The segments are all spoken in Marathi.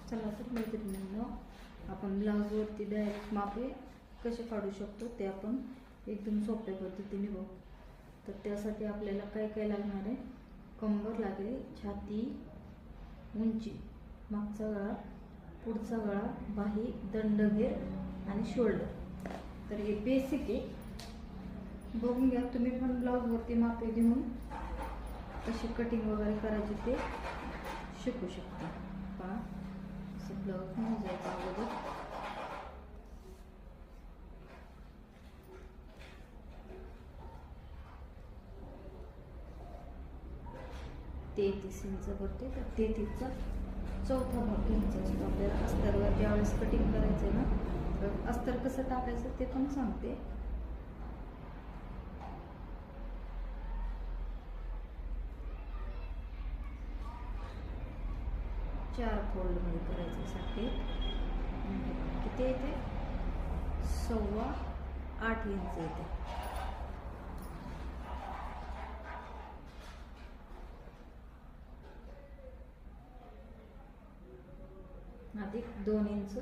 चला तर मैत्रिणींनो, आपण ब्लाऊजवरती डायरेक्ट मापे कसे काढू शकतो ते आपण एकदम सोप्या पद्धतीने बघू. तर त्यासाठी आपल्याला काय काय लागणार आहे. कंबर लागेल, छाती, उंची, मागचा गळा, पुढचा गळा, बाही, दंडघेर आणि शोल्डर. तर हे बेसिक आहे, बघून घ्या. तुम्ही पण ब्लाऊजवरती मापे घेऊन कशी कटिंग वगैरे करायची ते शिकू शकता. पहा, असं ब्लाऊज मोजायचं अगोदर. तेहतीस इंच भरते, तर 33चा चौथा भाग घ्यायचा असतो आपल्याला. अस्तरवर ज्यावेळेस कटिंग करायचं ना, तर अस्तर कसं टाकायचं ते पण सांगते. चार फोल्डमध्ये करायचं साठी किती येते, 8.25 इंच येते. अधिक 2 इंच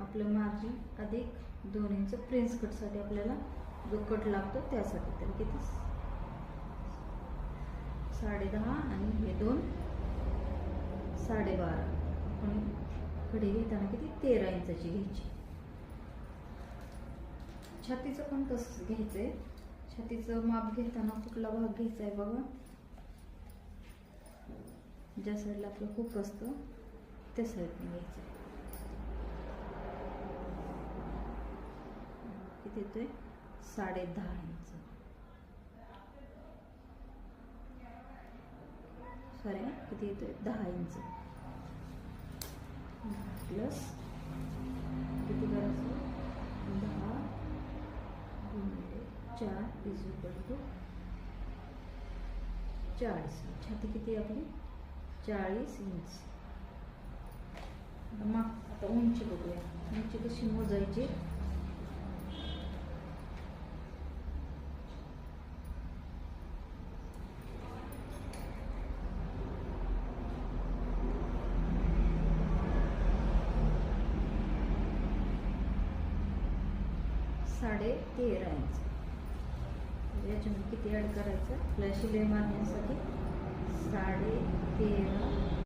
आपलं मार्जिन, अधिक 2 इंच प्रिन्स कटसाठी आपल्याला जो कट लागतो त्यासाठी. तर किती, 10.5 आणि हे 2 12.5. आपण कडे घेताना किती, 13 इंचाची घ्यायची. छातीचं पण तसंच घ्यायचं आहे. छातीचं माप घेताना कुठला भाग घ्यायचा आहे बघा. ज्या साईडला आपलं हुक असतं त्या साईडने घ्यायचं. किती येतोय, 10.5 इंच. सॉरी, किती येतोय, 10 इंच प्लस किती करायचं, 10 गुणिले 4 इज इक्वल टू 40. छाती किती आपली, 40 इंच. आता उंची बघूया. उंची कशी मोजायची. साडे 13 इंच. याच्यामध्ये किती ॲड करायचं आपल्या शिलाई मारण्यासाठी, 13.5